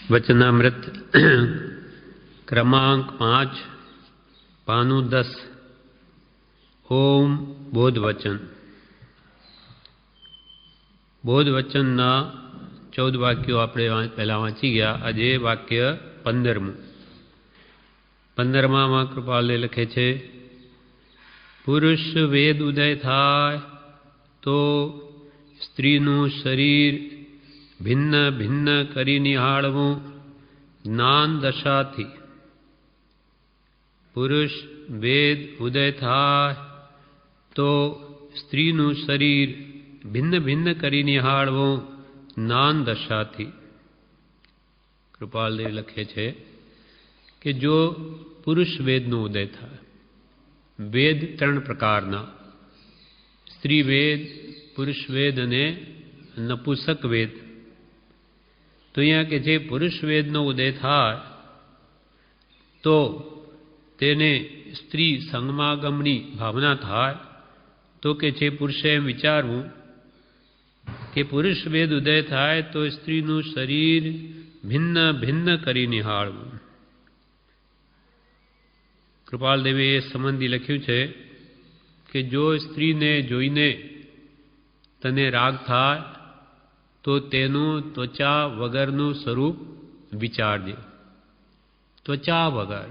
वचनामृत क्रमांक 5 पानु 10 ओम बोधवचन। बोधवचनना 14 वाक्यों आपणे पहला वाँची गया। आज वाक्य 15मां कृपाले लखे छे, पुरुष वेद उदय थाय तो स्त्रीनु शरीर भिन्न भिन्न करी निहाळवुं ज्ञान दशाथी। पुरुष वेद उदय थाय तो स्त्रीनु शरीर भिन्न भिन्न करी निहाळवुं ज्ञान दशाथी। कृपालदेव लखे छे कि जो पुरुष वेदनो उदय थाय, वेद 3 प्रकारना, स्त्री वेद, पुरुष वेद अने नपुंसक वेद। तो अहींया के जे पुरुष वेदनो उदय थाय तो तेने स्त्री संगमागमनी भावना थाय। तो के जे पुरुषे एम विचारवुं कि पुरुष वेद उदय थाय तो स्त्रीनु शरीर भिन्न भिन्न करी निहाळवुं। कृपालदेवे ए संबंधी लख्युं छे कि जो स्त्री ने जोईने तने राग थाय तो तेनु त्वचा वगरनु स्वरूप विचारजे। त्वचा वगर,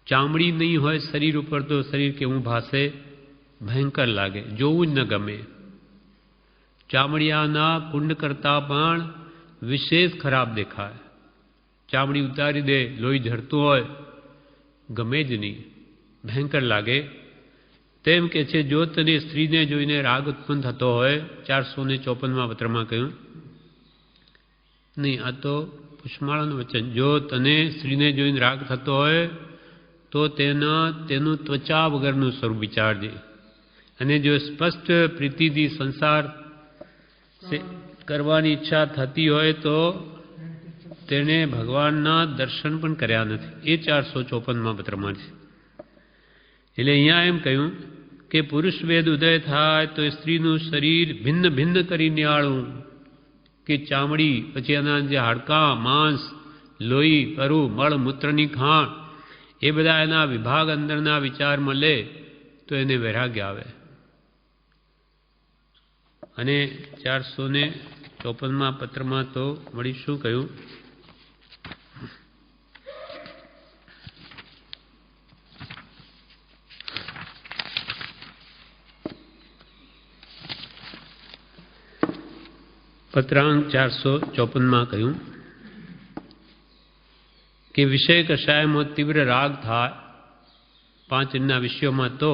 चामड़ी नहीं होय शरीर पर तो शरीर केवुं भासे, भयंकर लागे, जोवुं ज न गमे। चामड़ियाना कुंड करता पण विशेष खराब देखाय। चामड़ी उतारी दे, लोही झरतुं होय, गमे ज नहीं, भयंकर लागे। तेम के छे जो तने स्त्री ने जोईने राग उत्पन्न थतो होय, 454मां पत्रमां कह्युं नहीं, आ तो पुष्पमाळानुं वचन, जो तने स्त्री ने जोईने राग थतो होय तो तेनु त्वचा वगरनुं स्वरूप विचारजे। अने जो स्पष्ट प्रीतिथी संसार से करवानी इच्छा थती होय तो तेने भगवानना दर्शन पण कर्या नथी। ए 454मां पत्रमां छे। એટલે અહીંયા એમ કહ્યું કે પુરુષ વેદ ઉદય થાય તો સ્ત્રીનું શરીર ભિન્ન ભિન્ન કરી નિહાળવું, કે ચામડી, પછી એના જે હાડકાં, માંસ, લોહી, પરુ, મળ, મૂત્રની ખાણ, એ બધા એના વિભાગ અંદરના વિચાર મળે તો એને વૈરાગ્ય આવે। અને 454માં પત્રમાં તો વળી શું કહ્યું, पत्रांक 454 कहूँ कि विषय कषाय में तीव्र राग था 5 इनना विषयों में, तो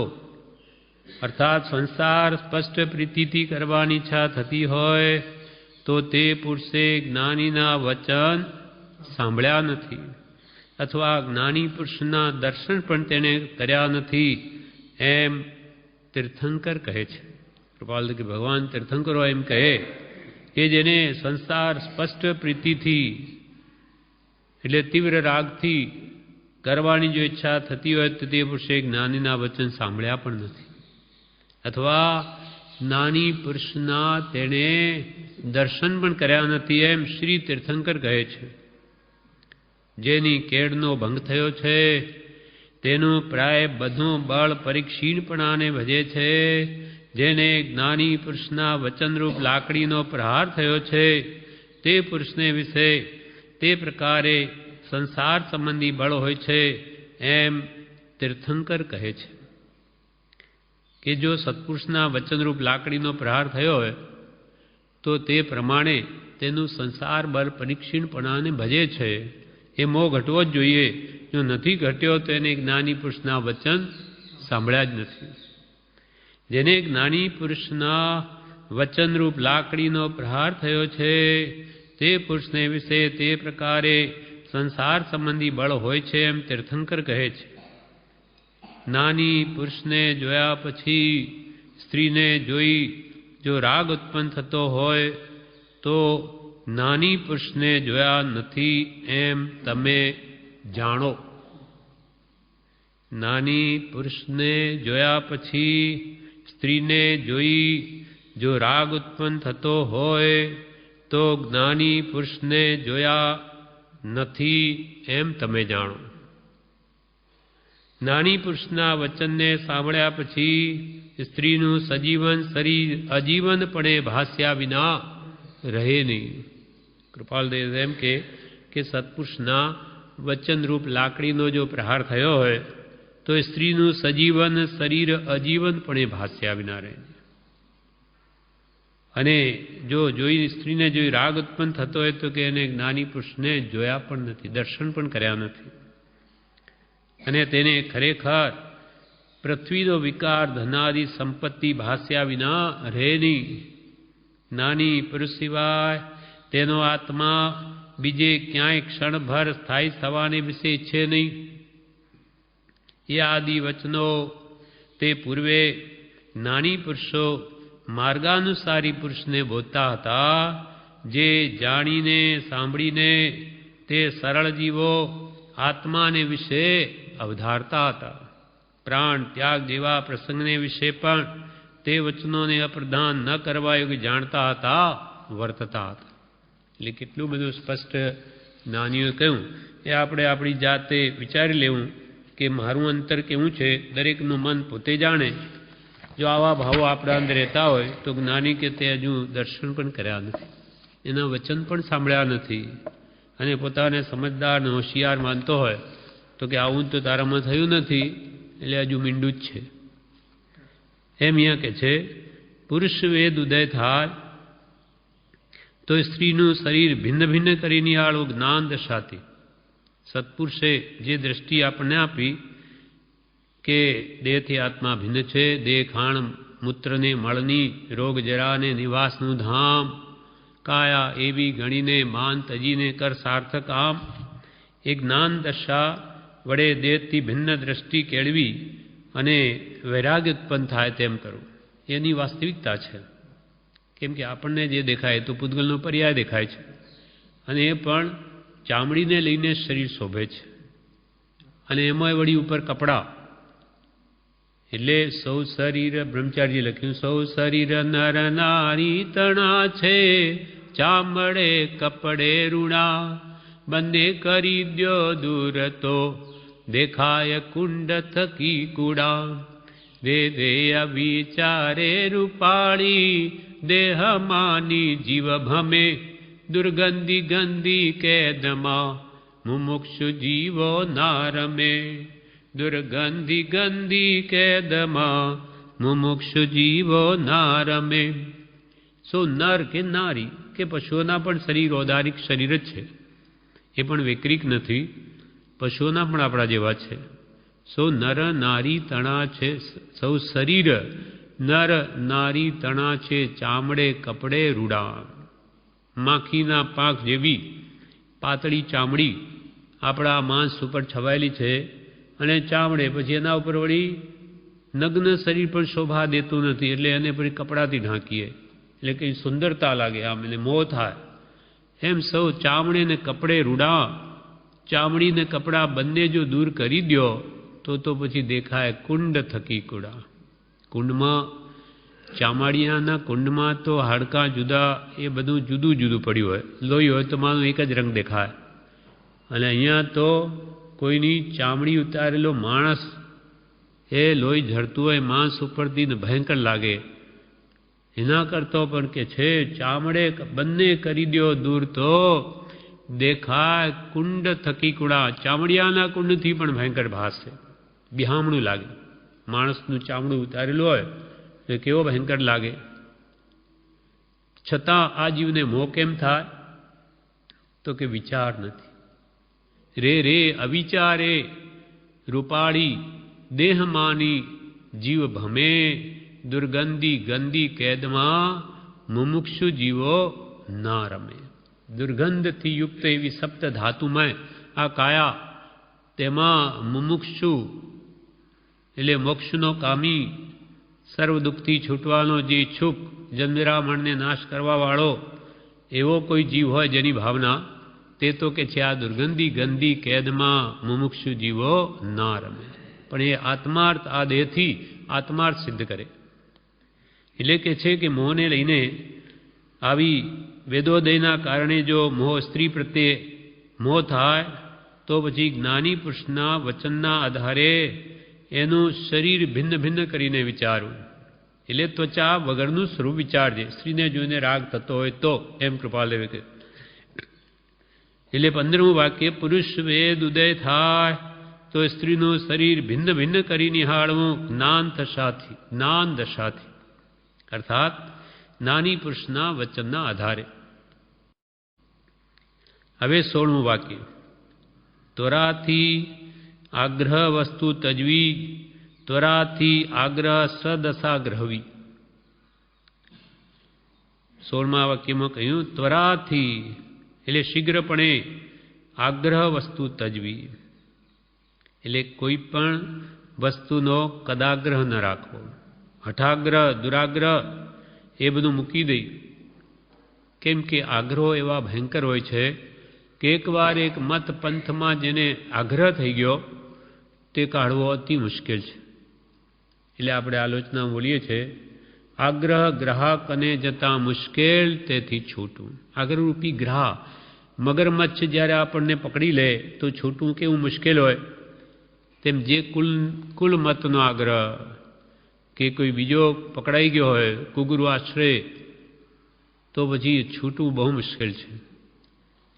अर्थात संसार स्पष्ट प्रीति थी करवानी इच्छा थती होय तो ते पुरुषे ज्ञानीना वचन सांभळ्या नथी, अथवा ज्ञानी पुरुषना दर्शन पण तेने कर्या नथी, एम तीर्थंकर कहे छे। कृपाल के भगवान तीर्थंकरो एम कहे कि जेने संसार स्पष्ट प्रीति थी एटले तीव्र राग थी करवानी जो इच्छा थती होय तो ते पुरुषे ज्ञानीना वचन सांभळ्या पण नथी, अथवा ज्ञानी पुरुषना तेने दर्शन पण कर्या नथी, एम श्री तीर्थंकर कहे छे। जेनी केडनो भंग थयो छे तेनुं प्राय बधुं बळ परीक्षीणपणाने भजे छे। जेने ज्ञानी पुरुषना वचनरूप लाकड़ीनो प्रहार थयो छे ते पुरुषने विषे ते प्रकारे संसार संबंधी बळ होय छे, एम तीर्थंकर कहे छे। कि जो सत्पुरुषना वचनरूप लाकड़ीनो प्रहार थयो होय तो ते प्रमाणे तेनुं संसार बळ परीक्षीणपणाने भजे छे। ए मोह घटवो ज जोईए, जो नथी घट्यो तो एने ज्ञानी पुरुषना वचन सांभळ्या ज नथी। जेने ज्ञानी पुरुषना वचनरूप लाकड़ीनो प्रहार थयो छे ते पुरुषने विषे ते प्रकारे संसार संबंधी बळ होय छे, एम तीर्थंकर कहे छे। ज्ञानी पुरुषने जोया पछी स्त्रीने जोई जो राग उत्पन्न थतो होय तो ज्ञानी पुरुषने जोया नथी, एम तमे जाणो। ज्ञानी पुरुषने जोया पछी स्त्री ने जोई जो राग उत्पन्न थतो होय તો જ્ઞાની પુરુષને જોયા નથી એમ તમે જાણો. જ્ઞાની પુરુષના વચનને સાંભળ્યા પછી સ્ત્રીનું સજીવન શરીર અજીવનપણે ભાસ્યા વિના રહે નહીં. કૃપાલદેવ એમ કે સત્પુરુષના વચનરૂપ લાકડીનો જો પ્રહાર થયો હોય તો સ્ત્રીનું સજીવન શરીર અજીવનપણે ભાસ્યા વિના રહે. અને જો સ્ત્રીને જોઈ રાગ ઉત્પન્ન થતો હોય તો કે એને જ્ઞાની પુરુષને જોયા પણ નથી, દર્શન પણ કર્યા નથી, અને તેને ખરેખર પૃથ્વીનો વિકાર ધનાદિ સંપત્તિ ભાસ્યા વિના રહે નહીં. જ્ઞાની પુરુષ સિવાય તેનો આત્મા બીજે ક્યાંય ક્ષણભર સ્થાયી થવાને વિશે ઈચ્છે નહીં. એ આદિ વચનો તે પૂર્વે જ્ઞાની પુરુષો માર્ગાનુસારી પુરુષને બોલતા હતા, જે જાણીને સાંભળીને તે સરળ જીવો આત્માને વિશે અવધારતા હતા. પ્રાણ ત્યાગ જેવા પ્રસંગને વિશે પણ તે વચનોને અપ્રદાન ન કરવા યોગ્ય જાણતા હતા, વર્તતા હતા. એટલે કેટલું બધું સ્પષ્ટ જ્ઞાનીઓએ કહ્યું એ આપણે આપણી જાતે વિચારી લેવું કે મારું અંતર કેવું છે, દરેકનું મન પોતે જાણે. જો આવા ભાવો આપણા અંદર રહેતા હોય તો જ્ઞાની કે તે હજુ દર્શન પણ કર્યા નથી, એના વચન પણ સાંભળ્યા નથી, અને પોતાને સમજદાર અને હોશિયાર માનતો હોય તો કે આવું તો તારામાં થયું નથી, એટલે હજુ મીંડું જ છે. એમ અહીંયા કે છે પુરુષ વેદ ઉદય થાય તો સ્ત્રીનું શરીર ભિન્ન ભિન્ન કરી નિહાળવું જ્ઞાન દશાથી. સત્પુરુષે જે દ્રષ્ટિ આપણને આપી કે દેહથી આત્મા ભિન્ન છે, દેહ ખાણ મૂત્રને મળની રોગ જરાને નિવાસનું ધામ, કાયા એવી ગણીને માન તજીને કર સાર્થક આમ. એ જ્ઞાન દશા વડે દેહથી ભિન્ન દ્રષ્ટિ કેળવી અને વૈરાગ્ય ઉત્પન્ન થાય તેમ કરવું, એની વાસ્તવિકતા છે. કેમ કે આપણને જે દેખાય તો પૂતગલનો પર્યાય દેખાય છે, અને એ પણ ચામડીને લઈને શરીર શોભે છે, અને એમાં વળી ઉપર કપડાં. એટલે સૌ શરીર બ્રહ્મચારી લખ્યું, સૌ શરીર નર નારી તણા છે, ચામડે કપડે રૂણા, બંને કરી દ્યો દૂર તો દેખાય કુંડ થકી કુડા. દે અવિચારે રૂપાળી દેહ માની જીવ ભમે, દુર્ગંધી ગંધી કેદમાં મુમુક્ષુ જીવો ના રમે. દુર્ગંધી ગંધી કેદમાં મુમુક્ષુ જીવો ના રમે. સો નર કે નારી કે પશુઓના પણ શરીર ઔદારિક શરીર જ છે, એ પણ વૈકરિક નથી, પશુઓના પણ આપણા જેવા છે. સો નર નારી તણા છે, સૌ શરીર નર નારી તણા છે, ચામડે કપડે રૂડા. માખીના પાંખ જેવી પાતળી ચામડી આપણા માંસ ઉપર છવાયેલી છે, અને ચામડે પછી એના ઉપર વળી નગ્ન શરીર પણ શોભા દેતું નથી, એટલે એને પછી કપડાથી ઢાંકીએ એટલે કંઈ સુંદરતા લાગે, આમ એને મોહ થાય. એમ સૌ ચામડે ને કપડે રૂડા. ચામડી ને કપડા બંને જો દૂર કરી દો તો પછી દેખાય કુંડ થકી કુડા. કુંડમાં ચામડિયાના કુંડમાં તો હાડકાં જુદા, એ બધું જુદું જુદું પડ્યું હોય. લોહી હોય તો માનો એક જ રંગ દેખાય, અને અહીંયા તો કોઈની ચામડી ઉતારેલો માણસ એ લોહી ઝરતું હોય માંસ ઉપરથી ને ભયંકર લાગે. એના કરતો પણ કે છે ચામડે બંને કરી દો દૂર તો દેખાય કુંડ થકી કુડા. ચામડિયાના કુંડથી પણ ભયંકર ભાસ છે, બિહામણું લાગે. માણસનું ચામડું ઉતારેલું હોય તો કેવો ભયંકર લાગે. છતાં આ જીવને મોહ કેમ થાય તો કે વિચાર નથી. રે અવિચારે રૂપાળી દેહ માની જીવ ભમે, દુર્ગંધી ગંદી કેદમાં મુમુક્ષુ જીવો ના રમે. દુર્ગંધથી યુક્ત એવી સપ્ત ધાતુમય આ કાયા, તેમાં મુમુક્ષુ એટલે મોક્ષનો કામી, સર્વ દુઃખથી છૂટવાનો જે ઈચ્છુક, જન્મરામણને નાશ કરવાવાળો એવો કોઈ જીવ હોય જેની ભાવના, તે તો કે છે આ દુર્ગંધી ગંદી કેદમાં મુમુક્ષુ જીવો ના રમે. પણ એ આત્માર્થ આ દેહથી આત્માર્થ સિદ્ધ કરે. એટલે કે છે કે મોહને લઈને આવી વેદોદયના કારણે જો મોહ સ્ત્રી પ્રત્યે મોહ થાય તો પછી જ્ઞાની પુરુષના વચનના આધારે એનું શરીર ભિન્ન ભિન્ન કરીને વિચારવું. એટલે ત્વચા વગરનું સ્વરૂપ વિચારજે. સ્ત્રીને જોઈને રાગ થતો હોય તો, એમ કૃપાલદેવે કહ્યું. એટલે 15મું વાક્ય, પુરુષ વેદ ઉદય થાય તો સ્ત્રીનું શરીર ભિન્ન ભિન્ન કરી નિહાળવું જ્ઞાન દશાથી અર્થાત જ્ઞાની પુરુષના વચનના આધારે. હવે 16મું વાક્ય, ત્વરાથી આગ્રહ વસ્તુ તજવી, ત્વરાથી આગ્રહ સદશા ગ્રહવી. 16મા વાક્યમાં કહ્યું ત્વરાથી એટલે શીઘ્રપણે, આગ્રહ વસ્તુ તજવી એટલે કોઈ પણ વસ્તુનો કદાગ્રહ ન રાખવો, હઠાગ્રહ દુરાગ્રહ એ બધું મૂકી દઈ. કેમ કે આગ્રહો એવા ભયંકર હોય છે કે એકવાર એક મત પંથમાં જેને આગ્રહ થઈ ગયો તે કાઢવો અતિ મુશ્કેલ છે. એટલે આપણે આલોચના બોલીએ છીએ, આગ્રહ ગ્રાહક અને જતા મુશ્કેલ તેથી છૂટું. આગ્રહરૂપી ગ્રાહ મગરમચ્છ જ્યારે આપણને પકડી લે તો છૂટવું કેવું મુશ્કેલ હોય, તેમ જે કુલ મતનો આગ્રહ કે કોઈ બીજો પકડાઈ ગયો હોય કુગુરુ આશ્રય તો પછી છૂટવું બહુ મુશ્કેલ છે.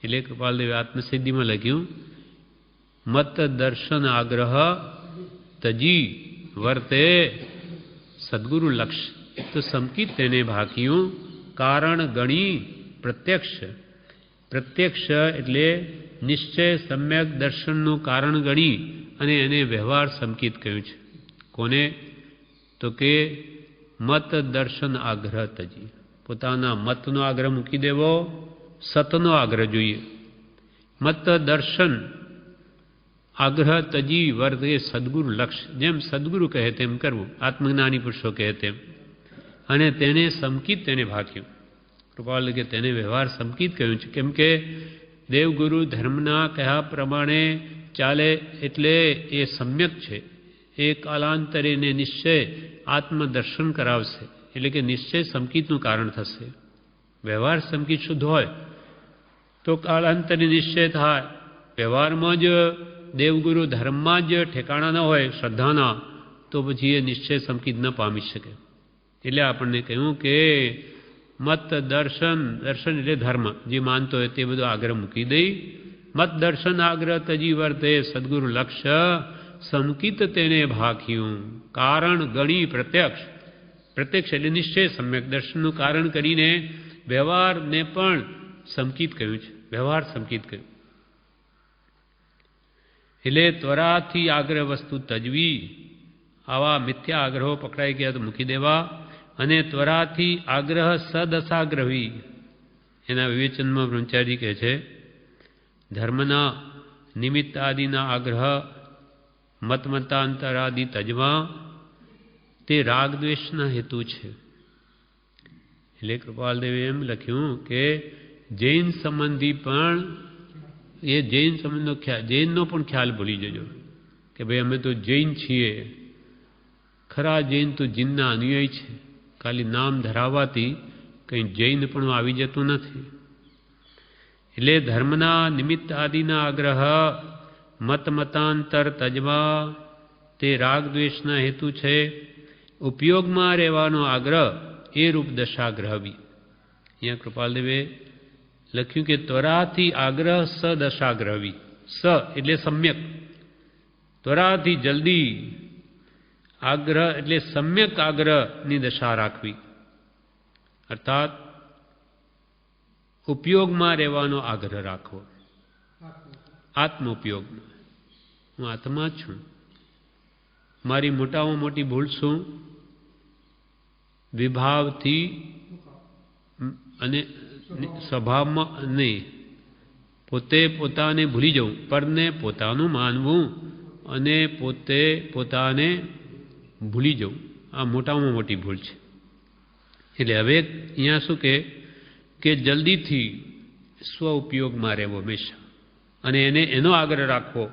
એટલે કૃપાલદેવે આત્મસિદ્ધિમાં લખ્યું, મત દર્શન આગ્રહ તજી વર્તે સદગુરુ લક્ષ. તો સમકિત તેને ભાક્યું કારણ ગણી પ્રત્યક્ષ. પ્રત્યક્ષ એટલે નિશ્ચય સમ્યક દર્શનનું કારણ ગણી અને એને વ્યવહાર સમકિત કહ્યું છે. કોને? તો કે મત દર્શન આગ્રહ તજી. પોતાના મતનો આગ્રહ મૂકી દેવો, સતનો આગ્રહ જોઈએ. મત દર્શન આગ્રહ તજી વર્તે સદગુરુ લક્ષ. જેમ સદગુરુ કહે તેમ કરવું, આત્મજ્ઞાની પુરુષો કહે તેમ. અને તેને સમકિત તેને ભાગ્યું. કૃપાલ કે તેને વ્યવહાર સમકિત કહ્યું છે. કેમ કે દેવગુરુ ધર્મના કહ્યા પ્રમાણે ચાલે એટલે એ સમ્યક છે. એ કાલાંતરેને નિશ્ચય આત્મદર્શન કરાવશે. એટલે કે નિશ્ચય સમકિતનું કારણ થશે. વ્યવહાર સમકિત શુદ્ધ હોય તો કાળાંતરે નિશ્ચય થાય. વ્યવહારમાં જ દેવગુરુ ધર્મમાં જ ઠેકાણા ન હોય શ્રદ્ધાના તો પછી એ નિશ્ચય સમકિત ન પામી શકે. એટલે આપણને કહ્યું કે મત દર્શન, દર્શન એટલે ધર્મ, જે માનતો હોય તે બધો આગ્રહ મૂકી દઈ. મત દર્શન આગ્રહ તજી વર્તે સદગુરુ લક્ષ્ય સમકિત તેને ભાખ્યું કારણ ગણી પ્રત્યક્ષ. પ્રત્યક્ષ એટલે નિશ્ચય સમ્યક દર્શનનું કારણ કરીને વ્યવહારને પણ સમકિત કહ્યું છે. વ્યવહાર સમકિત કહ્યું. એટલે ત્વરાથી આગ્રહ વસ્તુ તજવી, આવા મિથ્યા આગ્રહો પકડાઈ ગયા તો મૂકી દેવા. અને ત્વરાથી આગ્રહ સદશાગ્રહવી. એના વિવેચનમાં બ્રહ્મચારી કહે છે, ધર્મના નિમિત્ત આદિના આગ્રહ મતમતાંતરાદિ તજવા તે રાગ દ્વેષના હેતુ છે. એટલે કૃપાલદેવે એમ લખ્યું કે જૈન સંબંધી પણ એ જૈન સંબંધનો ખ્યાલ, જૈનનો પણ ખ્યાલ ભૂલી જજો કે ભાઈ અમે તો જૈન છીએ. ખરા જૈન તો જીનના અનુયાયી છે. ખાલી નામ ધરાવવાથી કંઈ જૈન પણ આવી જતું નથી. એટલે ધર્મના નિમિત્ત આદિના આગ્રહ મતમતાંતર તજવા તે રાગ દ્વેષના હેતુ છે. ઉપયોગમાં રહેવાનો આગ્રહ એ રૂપ દશાગ્રહવી. અહીંયા કૃપાલદેવે લખ્યું કે ત્વરાથી આગ્રહ સદશાગ્રહવી. સ એટલે સમ્યક, ત્વરાથી જલ્દી, આગ્રહ એટલે સમ્યક આગ્રહની દશા રાખવી. અર્થાત ઉપયોગમાં રહેવાનો આગ્રહ રાખવો. આત્મ ઉપયોગમાં. હું આત્મા છું. મારી મોટામાં મોટી ભૂલ શું? વિભાવથી અને સ્વભાવમાં નહીં, પોતે પોતાને ભૂલી જવું, પરને પોતાનું માનવું અને પોતે પોતાને ભૂલી જવું, આ મોટામાં મોટી ભૂલ છે. એટલે હવે અહીંયા શું કે જલ્દીથી સ્વ ઉપયોગમાં રહેવો હંમેશા, અને એનો આગ્રહ રાખવો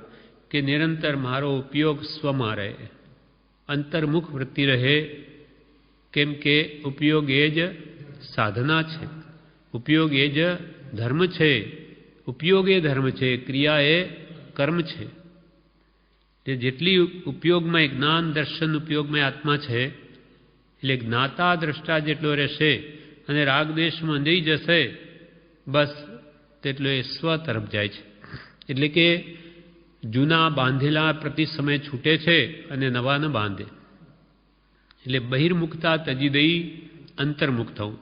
કે નિરંતર મારો ઉપયોગ સ્વમાં રહે, અંતર્મુખ વૃત્તિ રહે. કેમ કે ઉપયોગ એ જ સાધના છે. ઉપયોગ એ જ ધર્મ છે, ઉપયોગ એ ધર્મ છે, ક્રિયા એ કર્મ છે. તે જેટલી ઉપયોગમાં જ્ઞાન દર્શન ઉપયોગમાં આત્મા છે, એટલે જ્ઞાતા દ્રષ્ટા જેટલો રહેશે અને રાગદ્વેષમાં નહીં જશે, બસ તેટલો એ સ્વ તરફ જાય છે. એટલે કે જૂના બાંધેલા પ્રતિ સમય છૂટે છે અને નવા ન બાંધે. એટલે બહિર્મુખતા તજી દઈ અંતર્મુખ થવું.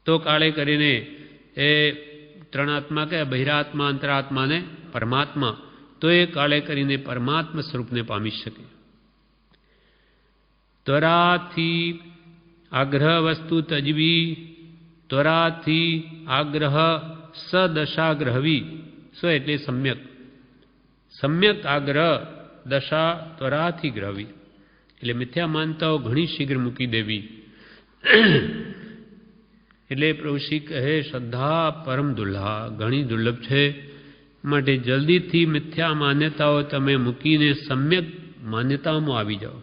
તો કાળે કરીને એ ત્રણાત્મા કે બહિરાત્મા અંતરાત્માને પરમાત્મા, તો એ કાળે કરીને પરમાત્મા સ્વરૂપને પામી શકે. ત્વરાથી આગ્રહ વસ્તુ તજવી, ત્વરાથી આગ્રહ સદશાગ્રહવી. સ્વ એટલે સમ્યક, સમ્યક આગ્રહ દશા ત્વરાથી ગ્રહવી. એટલે મિથ્યા માનતાઓ ઘણી શીઘ્ર મૂકી દેવી. એટલે પ્રભુ શ્રી કહે શ્રદ્ધા પરમ દુર્લભા, ઘણી દુર્લભ છે. માટે જલ્દીથી મિથ્યા માન્યતાઓ તમે મૂકીને સમ્યક માન્યતાઓમાં આવી જાઓ.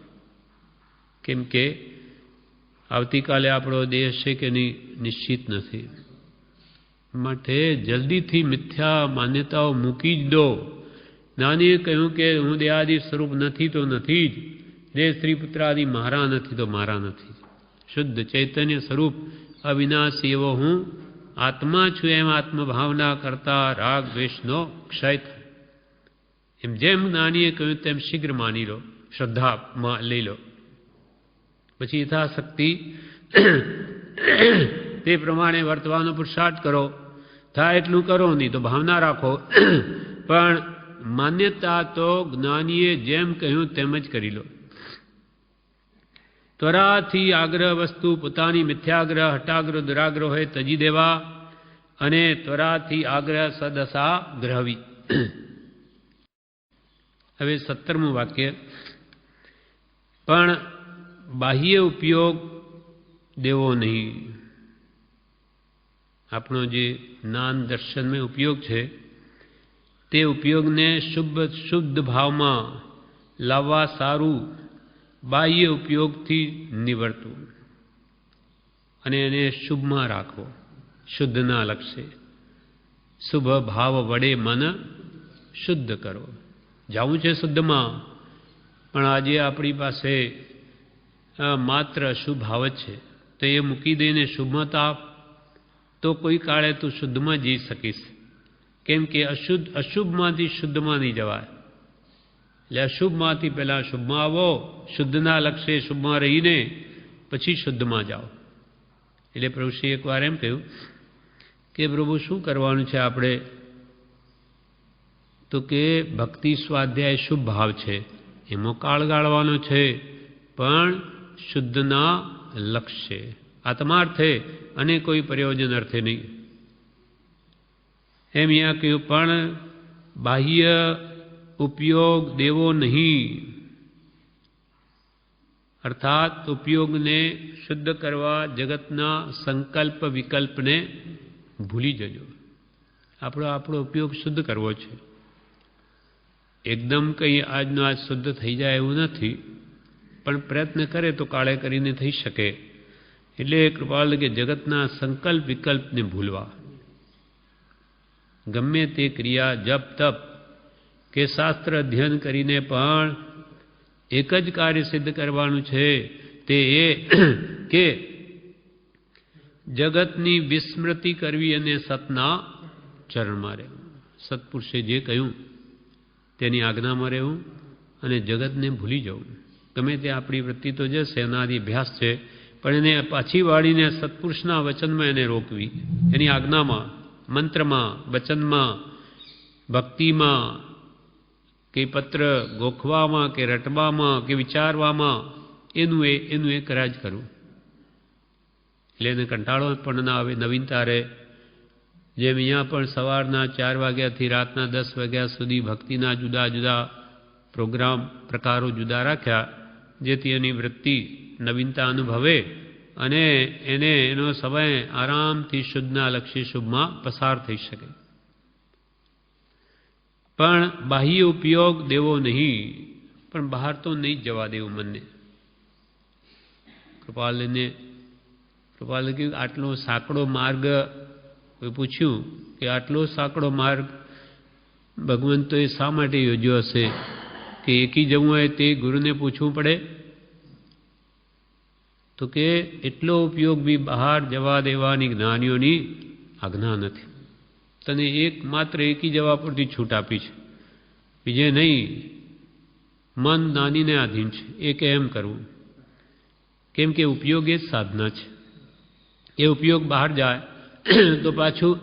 કેમ કે આવતીકાલે આપણો દેહ છે કે નહીં નિશ્ચિત નથી. માટે જલ્દીથી મિથ્યા માન્યતાઓ મૂકી જ દો. નાનીએ કહ્યું કે હું દેહાદિ સ્વરૂપ નથી તો નથી જ, દેહ સ્ત્રી પુત્રાદિ મારા નથી તો મારા નથી. શુદ્ધ ચૈતન્ય સ્વરૂપ અવિનાશી એવો હું આત્મા છું, એમ આત્મભાવના કરતા રાગ દ્વેષનો ક્ષય થાય. એમ જેમ નાનીએ કહ્યું તેમ શીઘ્ર માની લો, શ્રદ્ધામાં લઈ લો. પછી યથાશક્તિ તે પ્રમાણે વર્તવાનો પુરુષાર્થ કરો. થાય એટલું કરો, નહીં તો ભાવના રાખો. પણ માન્યતા તો જ્ઞાનીએ જેમ કહ્યું તેમ જ કરી લો. ત્વરાથી આગ્રહ વસ્તુ પોતાની મિથ્યાગ્રહ હટાગ્રહ દુરાગ્રહ હોય તજી દેવા, અને ત્વરાથી આગ્રહ સદશા ગ્રહવી. હવે 17મું વાક્ય. પણ બાહ્ય ઉપયોગ દેવો નહીં. આપણો જે જ્ઞાન દર્શનમય ઉપયોગ છે, તે ઉપયોગને શુદ્ધ ભાવમાં લાવવા સારું બાહ્ય ઉપયોગથી નિવર્તવું અને એને શુભમાં રાખવો, શુદ્ધના લક્ષ્ય. શુભ ભાવ વડે મન શુદ્ધ કરો. જવું છે શુદ્ધમાં, પણ આજે આપણી પાસે માત્ર અશુભ ભાવ જ છે. તો એ મૂકી દઈને શુભમાં તાપ, તો કોઈ કાળે તું શુદ્ધમાં જઈ શકીશ. કેમ કે અશુભમાંથી શુદ્ધમાં નહીં જવાય. એટલે અશુભમાંથી પહેલાં શુભમાં આવો, શુદ્ધના લક્ષ્ય શુભમાં રહીને પછી શુદ્ધમાં જાઓ. એટલે પ્રભુશ્રી એકવાર એમ કહ્યું કે પ્રભુ શું કરવાનું છે આપણે? તો કે ભક્તિ સ્વાધ્યાય શુભ ભાવ છે, એમાં કાળ ગાળવાનો છે, પણ શુદ્ધના લક્ષ્ય આત્માર્થે અને કોઈ પ્રયોજન અર્થે નહીં. એમ અહીંયા કહ્યું પણ બાહ્ય ઉપયોગ દેવો નહીં. અર્થાત ઉપયોગને શુદ્ધ કરવા જગતના સંકલ્પ વિકલ્પને ભૂલી જજો. આપણો ઉપયોગ શુદ્ધ કરવો છે. એકદમ કંઈ આજનો આજ શુદ્ધ થઈ જાય એવું નથી, પણ પ્રયત્ન કરે તો કાળે કરીને થઈ શકે. એટલે કૃપાલ કે જગતના સંકલ્પ વિકલ્પને ભૂલવા. ગમે તે ક્રિયા જપ તપ કે શાસ્ત્ર અધ્યયન કરીને પણ એક જ કાર્ય સિદ્ધ કરવાનું છે, તે એ કે જગતની વિસ્મૃતિ કરવી અને સતના ચરણમાં રહેવું. સત્પુરુષે જે કહ્યું તેની આજ્ઞામાં રહેવું અને જગતને ભૂલી જવું. ગમે તે આપણી વૃત્તિ તો જશે, એનાથી અભ્યાસ છે, પણ એને પાછી વાળીને સત્પુરુષના વચનમાં એને રોકવી, એની આજ્ઞામાં, મંત્રમાં, વચનમાં, ભક્તિમાં કે પત્ર ગોખવામાં કે રટવામાં કે વિચારવામાં એનું એ કર્યા જ કરવું. એટલે એને કંટાળો પણ ના આવે, નવીનતા રહે. જેમ અહીંયા પણ સવારના 4 વાગ્યાથી રાતના 10 વાગ્યા સુધી ભક્તિના જુદા જુદા પ્રોગ્રામ પ્રકારો જુદા રાખ્યા, જેથી એની વૃત્તિ નવીનતા અનુભવે અને એને એનો સમય આરામથી શુદ્ધના લક્ષ્ય શુભમાં પસાર થઈ શકે. પણ બાહ્ય ઉપયોગ દેવો નહીં. પણ બહાર તો નહીં જ જવા દેવું મનને. કૃપાલને કૃપાલ કે આટલો સાંકડો માર્ગ, કોઈ પૂછ્યું કે આટલો સાંકડો માર્ગ ભગવંતોએ શા માટે યોજ્યો હશે કે એકી જવું હોય તે ગુરુને પૂછવું પડે? તો કે એટલો ઉપયોગ બી બહાર જવા દેવાની જ્ઞાનીઓની આજ્ઞા નથી. તને માત્ર એકી જવા પરથી છૂટ આપી છે, બીજે નહીં. મન જ્ઞાનીને આધીન છે, એ કે એમ કરવું. કેમ કે ઉપયોગ એ જ સાધના છે. એ ઉપયોગ બહાર જાય તો પાછું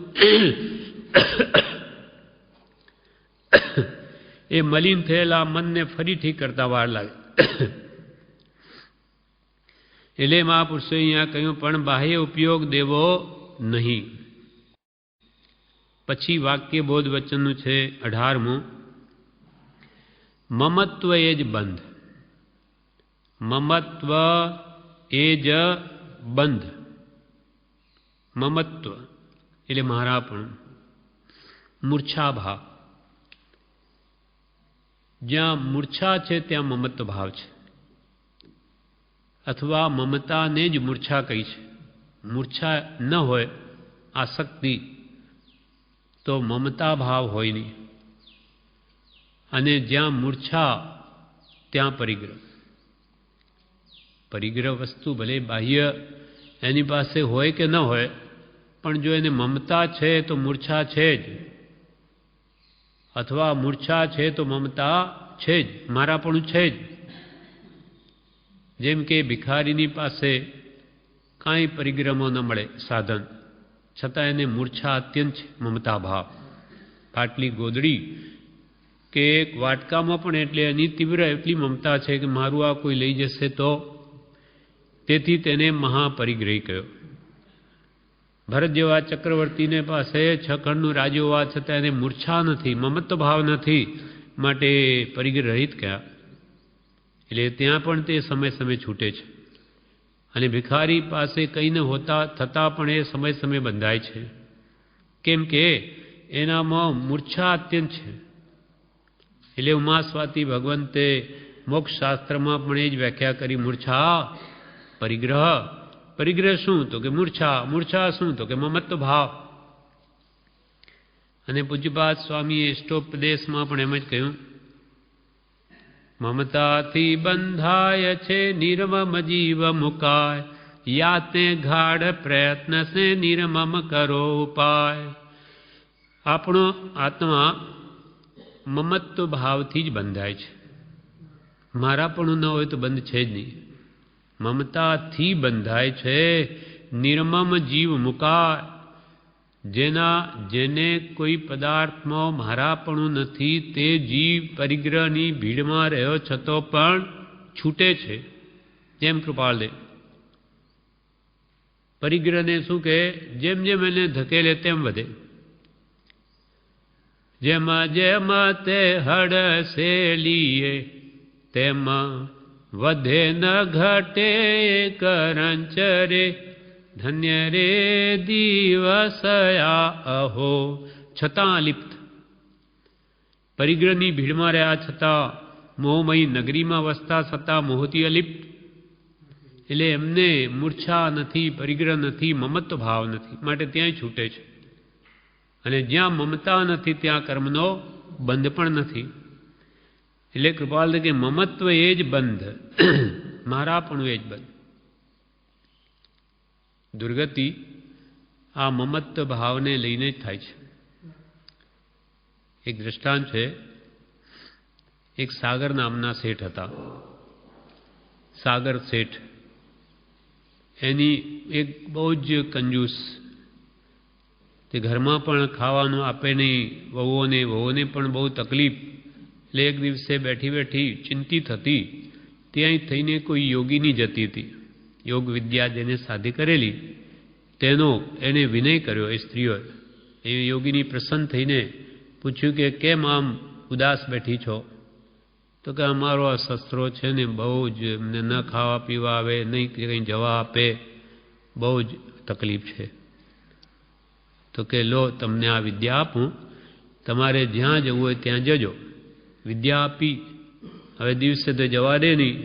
એ મલિન થયેલા મનને ફરી ઠીક કરતા વાર લાગે. એટલે મહાપુરુષોએ અહીંયા કહ્યું પણ બાહ્ય ઉપયોગ દેવો નહીં. પછી વાક્ય બોધ વચનનું છે 18મું. મમત્વ એ જ બંધ. મમત્વ એ જ બંધ. મમત્વ એટલે મારાપણું, મૂર્છાભાવ. જ્યાં મૂર્છા છે ત્યાં મમત્વ ભાવ છે, અથવા મમતાને જ મૂર્છા કહી છે. મૂર્છા ન હોય આસક્તિ તો મમતા ભાવ હોય નહીં. અને જ્યાં મૂર્છા ત્યાં પરિગ્રહ. પરિગ્રહ વસ્તુ ભલે બાહ્ય એની પાસે હોય કે ન હોય, પણ જો એને મમતા છે તો મૂર્છા છે જ, અથવા મૂર્છા છે તો મમતા છે જ, મારાપણું છે જ. જેમ કે ભિખારીની પાસે કાંઈ પરિગ્રહમાં ન મળે સાધન, છતાં એને મૂર્છા અત્યંત છે, મમતા ભાવ. પાટલી ગોદડી કે એક વાટકામાં પણ એટલે એની તીવ્ર એટલી મમતા છે કે મારું આ કોઈ લઈ જશે તો, તેથી તેને મહાપરિગ્રહી કહ્યો. ભરત જેવા ચક્રવર્તીને પાસે 6 ખંડનું રાજ્ય હોવા છતાં એને મૂર્છા નથી, મમત્વ ભાવ નથી, માટે પરિગ્રહ રહિત કહ્યા. એટલે ત્યાં પણ તે સમય સમય છૂટે છે. અને ભિખારી પાસે કંઈ ન હોતા થતાં પણ એ સમય સમય બંધાય છે. કેમ કે એનામાં મૂર્છા અત્યંત છે. એટલે ઉમાસ્વાતી ભગવંતે મોક્ષ શાસ્ત્રમાં પણ એ જ વ્યાખ્યા કરી. મૂર્છા પરિગ્રહ. પરિગ્રહ શું? તો કે મૂર્છા. મૂર્છા શું? તો કે મમત્વ ભાવ. અને પૂજ્યપાદ સ્વામીએ ઇષ્ટોપદેશમાં પણ એમ જ કહ્યું, મમતાથી બંધાય છે નિર્મમ જીવ મુકાય, યાતે ગાઢ પ્રયત્ન સે નિર્મમ કરો ઉપાય. આપણો આત્મા મમત્વ ભાવથી જ બંધાય છે. મારાપણું ન હોય તો બંધ છે જ નહીં. મમતાથી બંધાય છે. નિર્મમ જીવ મુકાય. જેને કોઈ પદાર્થમાં મારાપણું નથી તે જીવ પરિગ્રહની ભીડમાં રહ્યો છતો પણ છૂટે છે. જેમ કૃપાળદેવ પરિગ્રહને શું કહે? જેમ જેમ એને ધકેલે તેમ વધે. જેમાં જેમાં તે હડસેલીએ તેમાં વધે ન ઘટે કરંચરે, ધન્ય રે દિવસયા અહો. છતાં લિપ્ત, પરિગ્રહની ભીડમાં રહ્યા છતાં, મોહમયી નગરીમાં વસતા છતાં મોહથી અલિપ્ત. એટલે એમને મૂર્છા નથી, પરિગ્રહ નથી, મમત્વ ભાવ નથી, માટે ત્યાંય છૂટે છે. અને જ્યાં મમતા નથી ત્યાં કર્મનો બંધ પણ નથી. એટલે કૃપાલ કે મમત્વ એ જ બંધ, મારાપણું એ જ બંધ. દુર્ગતિ આ મમત્વ ભાવને લઈને જ થાય છે. એક દ્રષ્ટાંત છે. એક સાગર નામના શેઠ હતા. સાગર શેઠ એની એક બહુ જ કંજૂસ, તે ઘરમાં પણ ખાવાનું આપે નહીં, વહુઓને પણ બહુ તકલીફ. એટલે એક દિવસે બેઠી બેઠી ચિંતિત હતી. ત્યાં થઈને કોઈ યોગીની જતી હતી. યોગ વિદ્યા જેને સાધી કરેલી તેનો એને વિનય કર્યો. એ સ્ત્રીઓ એ યોગીની પ્રસન્ન થઈને પૂછ્યું કે કેમ આમ ઉદાસ બેઠી છો? તો કે અમારો આ શસ્ત્રો છે ને બહુ જ એમને ન ખાવા પીવા આવે, નહીં કંઈ જવા આપે, બહુ જ તકલીફ છે. તો કે લો તમને આ વિદ્યા આપું, તમારે જ્યાં જવું હોય ત્યાં જજો. વિદ્યા આપી. હવે દિવસે તો જવા દે નહીં,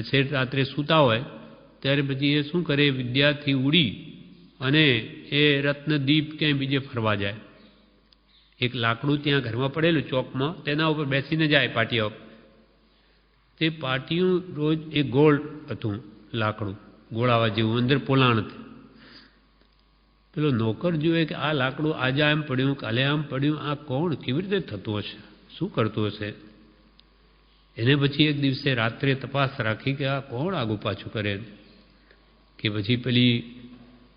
શેઠ રાત્રે સૂતા હોય ત્યારે પછી એ શું કરે, વિદ્યાથી ઉડી અને એ રત્નદીપ ક્યાંય બીજે ફરવા જાય. એક લાકડું ત્યાં ઘરમાં પડેલું ચોકમાં, તેના ઉપર બેસીને જાય પાટિયા ઉપર. તે પાટિયું રોજ એક ગોળ હતું લાકડું, ગોળાવા જેવું, અંદર પોલાણ હતું. પેલો નોકર જુએ કે આ લાકડું આજે આમ પડ્યું, કાલે આમ પડ્યું, આ કોણ, કેવી રીતે થતું હશે, શું કરતું હશે? એને પછી એક દિવસે રાત્રે તપાસ રાખી કે આ કોણ આગું પાછું કરે. કે પછી પેલી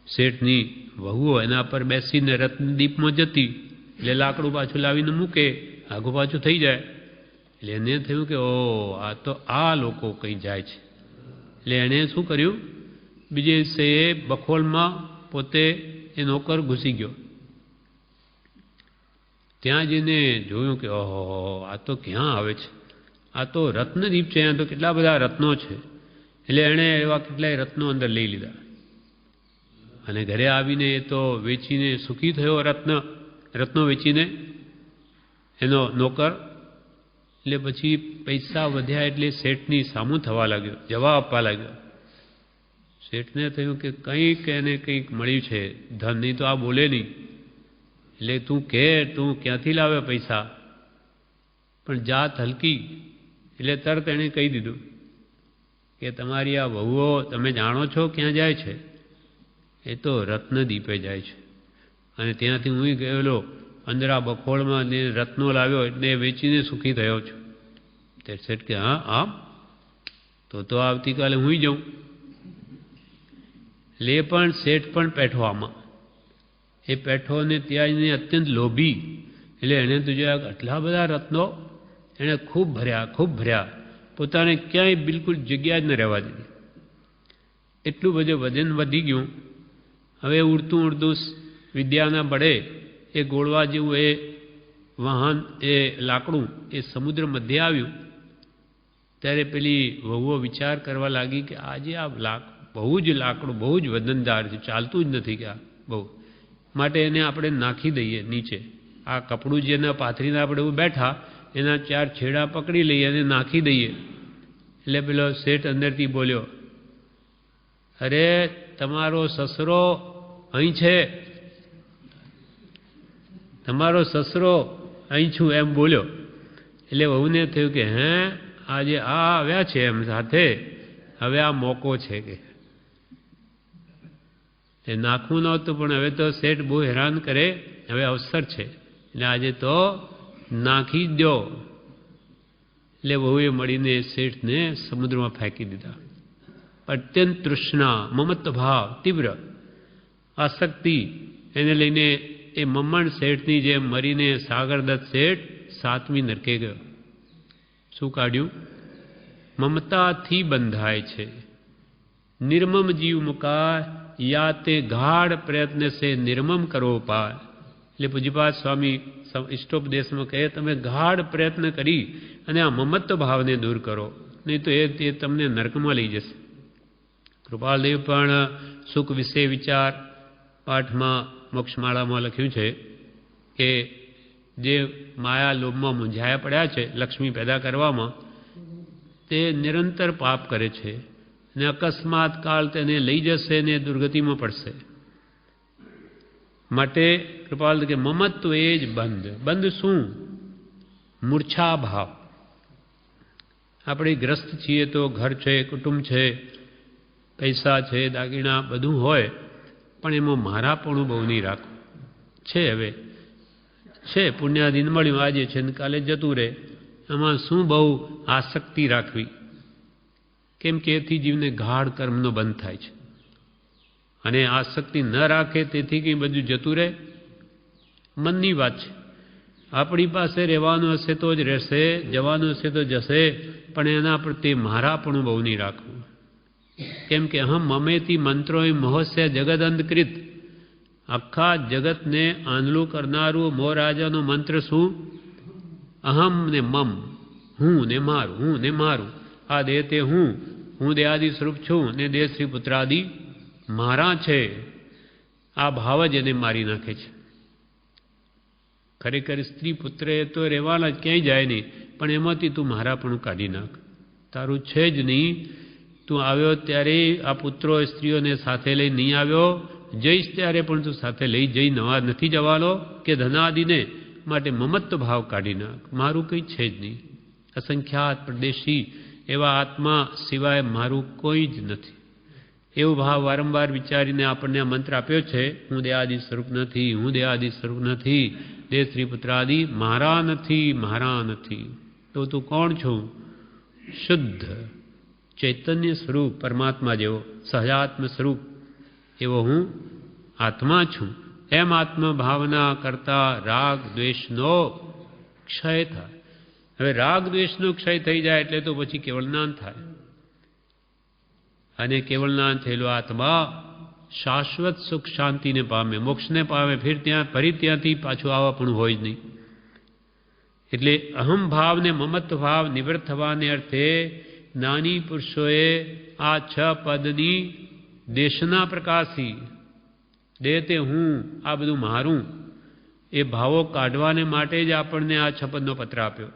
શેઠની વહુઓ એના પર બેસીને રત્નદીપમાં જતી, એટલે લાકડું પાછું લાવીને મૂકે, આગું પાછું થઈ જાય. એટલે એને થયું કે ઓ, આ તો આ લોકો કંઈ જાય છે. એટલે એણે શું કર્યું, બીજે દિવસે એ બખોલમાં પોતે એ નોકર ઘૂસી ગયો. ત્યાં જઈને જોયું કે ઓહો, આ તો ક્યાં આવે છે, આ તો રત્નદીપ છે, અહીંયા તો કેટલા બધા રત્નો છે. એટલે એણે એવા કેટલાય રત્નો અંદર લઈ લીધા અને ઘરે આવીને એ તો વેચીને સુખી થયો. રત્નો વેચીને એનો નોકર. એટલે પછી પૈસા વધ્યા એટલે શેઠની સામું થવા લાગ્યો, જવાબ આપવા લાગ્યો. શેઠને થયું કે કંઈક એને કંઈક મળ્યું છે ધન, નહીં તો આ બોલે નહીં. એટલે તું ક્યાંથી લાવે પૈસા? પણ જાત હલકી એટલે તરત એણે કહી દીધું કે તમારી આ વહુઓ તમે જાણો છો ક્યાં જાય છે? એ તો રત્નદીપે જાય છે. અને ત્યાંથી હું ગયેલો અંદર આ બખોળમાં રત્નો લાવ્યો એટલે વેચીને સુખી થયો છું. તે શેઠ કે હા આમ તો આવતીકાલે હું જાઉં. એટલે એ પણ શેઠ પણ પેઠો આમાં. એ પેઠો ને ત્યાં અત્યંત લોભી. એટલે એણે તો જોયા આટલા બધા રત્નો, એણે ખૂબ ભર્યા, પોતાને ક્યાંય બિલકુલ જગ્યા જ ન રહેવા દીધી. એટલું બધું વજન વધી ગયું. હવે ઉડતું વિદ્યાના બળે એ ગોળવા જેવું એ વાહન, એ લાકડું એ સમુદ્ર મધ્યે આવ્યું. ત્યારે પેલી વહુઓ વિચાર કરવા લાગી કે આજે આ બહુ જ લાકડું બહુ જ વજનદાર છે, ચાલતું જ નથી કે આ બહુ, માટે એને આપણે નાખી દઈએ નીચે. આ કપડું જેના પાથરીને આપણે બેઠા એના 4 છેડા પકડી લઈએ અને નાખી દઈએ. એટલે પેલો શેઠ અંદરથી બોલ્યો, અરે તમારો સસરો અહીં છે, તમારો સસરો અહીં છું એમ બોલ્યો. એટલે વહુને થયું કે હે, આજે આ આવ્યા છે એમ સાથે, હવે આ મોકો છે કે એ નાખવું નહોતું, પણ હવે તો શેઠ બહુ હેરાન કરે, હવે અવસર છે એટલે આજે તો નાખી દો. એટલે વહુએ મળીને શેઠને સમુદ્રમાં ફેંકી દીધા. અત્યંત તૃષ્ણા, મમત્વ ભાવ તીવ્ર, આસક્તિ એને લઈને એ મમ્મણ શેઠની જેમ મરીને સાગરદત્ત શેઠ 7મી નરકે ગયો. શું કાઢ્યું? મમતાથી બંધાય છે. નિર્મમ જીવ મુકાય, યા તે ગાઢ પ્રયત્ન સે નિર્મમ કરો પાય. એટલે પૂજ્યપાદ સ્વામી ઇષ્ટોપદેશમાં કહે, તમે ગાઢ પ્રયત્ન કરી અને આ મમત્વ ભાવને દૂર કરો, નહીં તો એ તમને નરકમાં લઈ જશે. કૃપાલદેવ પણ સુખ વિશે વિચાર પાઠમાં મોક્ષમાળામાં લખ્યું છે કે જે માયા લોભમાં મૂંઝાયા પડ્યા છે લક્ષ્મી પેદા કરવામાં, તે નિરંતર પાપ કરે છે અને અકસ્માત કાળ તેને લઈ જશે ને દુર્ગતિમાં પડશે. માટે કૃપાલ કે મમત્વ એ જ બંધ શું? મૂર્છા ભાવ. આપણે ગ્રસ્ત છીએ તો ઘર છે, કુટુંબ છે, પૈસા છે, દાગીના બધું હોય, પણ એમાં મારાપણું બહુ નહીં રાખવું. છે હવે છે, પુણ્યાધીન મળ્યું આજે છે ને કાલે જતું રહે, એમાં શું બહુ આસક્તિ રાખવી? કેમ કે એથી જીવને ગાઢ કર્મનો બંધ થાય છે. અને આસક્તિ ન રાખે તેથી કંઈ બધું જતું રહે. મનની વાત છે. આપણી પાસે રહેવાનું હશે તો જ રહેશે, જવાનું હશે તો જશે, પણ એના પ્રત્યે મારાપણું બહુ નહીં રાખવું. કેમ કે અહમ મમેથી મંત્રો મહોત્સય જગત અંધકૃત. આખા જગતને આંધળું કરનારું મોરાજાનો મંત્ર શું? અહમ ને મમ, હું ને મારું. આ દેહ તે હું દેહાદિ સ્વરૂપ છું ને દેહ શ્રી પુત્રાદિ મારા છે. આ ભાવ જ એને મારી નાખે છે. ખરેખર સ્ત્રી પુત્ર એ તો રહેવાના જ, ક્યાંય જાય નહીં, પણ એમાંથી તું મારાપણું કાઢી નાખ. તારું છે જ નહીં તું આવ્યો ત્યારે આ પુત્રો સ્ત્રીઓને સાથે લઈ નહીં આવ્યો, જઈશ ત્યારે પણ તું સાથે લઈ જઈ નથી જવાનો કે ધનાદિને માટે મમત્વ ભાવ કાઢી નાખ. મારું કંઈ છે જ નહીં. અસંખ્યાત પ્રદેશી એવા આત્મા સિવાય મારું કોઈ જ નથી. એવો ભાવ વારંવાર વિચારીને આપણને આ મંત્ર આપ્યો છે. હું દેહાદિ સ્વરૂપ નથી, હું દેહાદિ સ્વરૂપ નથી, દેહ સ્ત્રી પુત્રાદિ મારા નથી, મારા નથી. તો તું કોણ છું? શુદ્ધ ચૈતન્ય સ્વરૂપ, પરમાત્મા જેવો સહજાત્મ સ્વરૂપ એવો હું આત્મા છું. એમ આત્મભાવના કરતા રાગ દ્વેષનો ક્ષય થાય. હવે રાગ દ્વેષનો ક્ષય થઈ જાય એટલે તો પછી કેવળ જ્ઞાન થાય. અને કેવળ જ્ઞાન થયેલો આત્મા શાશ્વત સુખ શાંતિને પામે, મોક્ષને પામે. ફરી ત્યાંથી પાછું આવવા પણ હોય જ નહીં. એટલે અહમ ભાવ ને મમત્વ ભાવ નિવૃત્ત થવાને અર્થે જ્ઞાની પુરુષોએ આ 6 પદની દેશના પ્રકાશી દેહ તે હું, આ બધું મારું, એ ભાવો કાઢવાને માટે જ આપણને આ 6 પદનો પત્ર આપ્યો